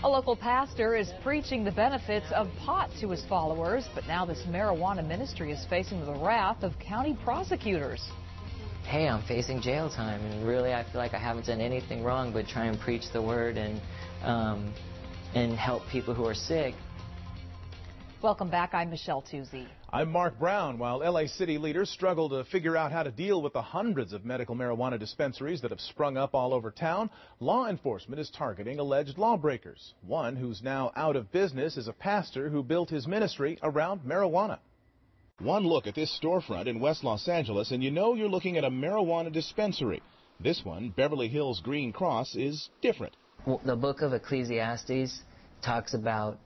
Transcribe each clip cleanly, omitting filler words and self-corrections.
A local pastor is preaching the benefits of pot to his followers, but now this marijuana ministry is facing the wrath of county prosecutors. Hey, I'm facing jail time, and really I feel like I haven't done anything wrong but try and preach the word and help people who are sick. Welcome back. I'm Michelle Tuzzi. I'm Mark Brown. While LA city leaders struggle to figure out how to deal with the hundreds of medical marijuana dispensaries that have sprung up all over town, law enforcement is targeting alleged lawbreakers. One who's now out of business is a pastor who built his ministry around marijuana. One look at this storefront in West Los Angeles and you know you're looking at a marijuana dispensary. This one, Beverly Hills Green Cross, is different. The book of Ecclesiastes talks about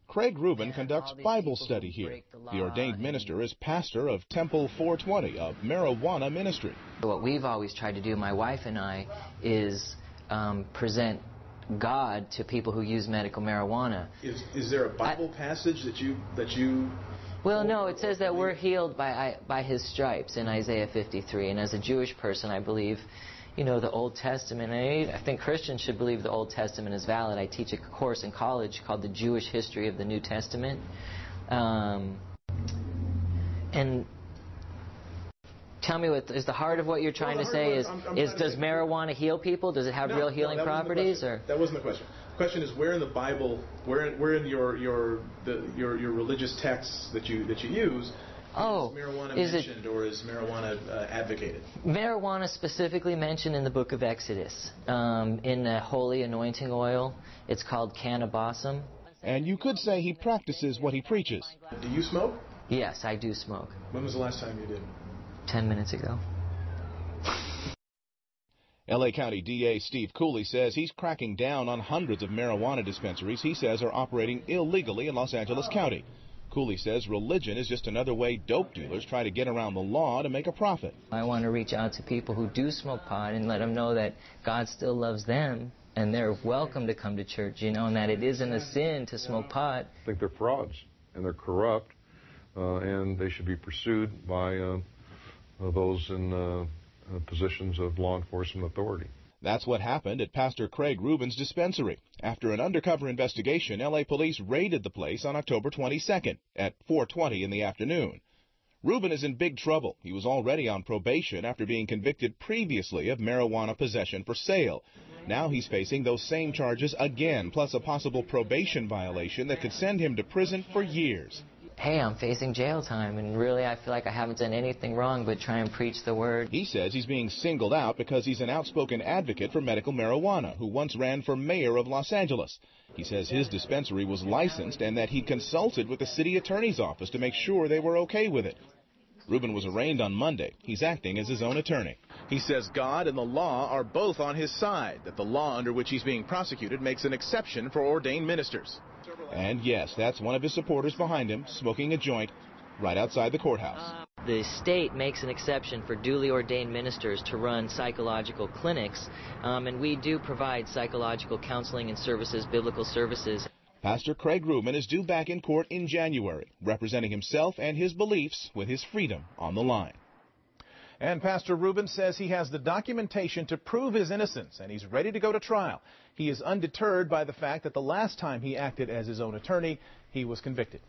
Craig Rubin conducts Bible study here. The ordained minister is pastor of Temple 420, a marijuana ministry. What we've always tried to do, my wife and I, is present God to people who use medical marijuana. Is there a Bible passage that you? Well, no, it says that we're healed by His stripes in Isaiah 53. And as a Jewish person, I believe, you know, the Old Testament. I think Christians should believe the Old Testament is valid. I teach a course in college called The Jewish History of the New Testament. And tell me, what is the heart of what you're trying to say? Does marijuana heal people? Does it have real healing properties? Or that wasn't the question. The question is, where in the Bible, where in your religious texts that you use, is marijuana mentioned or is marijuana advocated? Marijuana specifically mentioned in the book of Exodus. In the holy anointing oil, it's called cannabosum. And you could say he practices what he preaches. Do you smoke? Yes, I do smoke. When was the last time you did? 10 minutes ago. L.A. County DA Steve Cooley says he's cracking down on hundreds of marijuana dispensaries he says are operating illegally in Los Angeles County. Cooley says religion is just another way dope dealers try to get around the law to make a profit. I want to reach out to people who do smoke pot and let them know that God still loves them and they're welcome to come to church, you know, and that it isn't a sin to smoke pot. I think they're frauds and they're corrupt and they should be pursued by those in positions of law enforcement authority. That's what happened at Pastor Craig Rubin's dispensary. After an undercover investigation, L.A. police raided the place on October 22nd at 4:20 in the afternoon. Rubin is in big trouble. He was already on probation after being convicted previously of marijuana possession for sale. Now he's facing those same charges again, plus a possible probation violation that could send him to prison for years. Hey, I'm facing jail time, and really I feel like I haven't done anything wrong but try and preach the word. He says he's being singled out because he's an outspoken advocate for medical marijuana who once ran for mayor of Los Angeles. He says his dispensary was licensed and that he consulted with the city attorney's office to make sure they were okay with it. Rubin was arraigned on Monday. He's acting as his own attorney. He says God and the law are both on his side, that the law under which he's being prosecuted makes an exception for ordained ministers. And yes, that's one of his supporters behind him, smoking a joint right outside the courthouse. The state makes an exception for duly ordained ministers to run psychological clinics, and we do provide psychological counseling and services, biblical services. Pastor Craig Rubin is due back in court in January, representing himself and his beliefs with his freedom on the line. And Pastor Rubin says he has the documentation to prove his innocence, and he's ready to go to trial. He is undeterred by the fact that the last time he acted as his own attorney, he was convicted.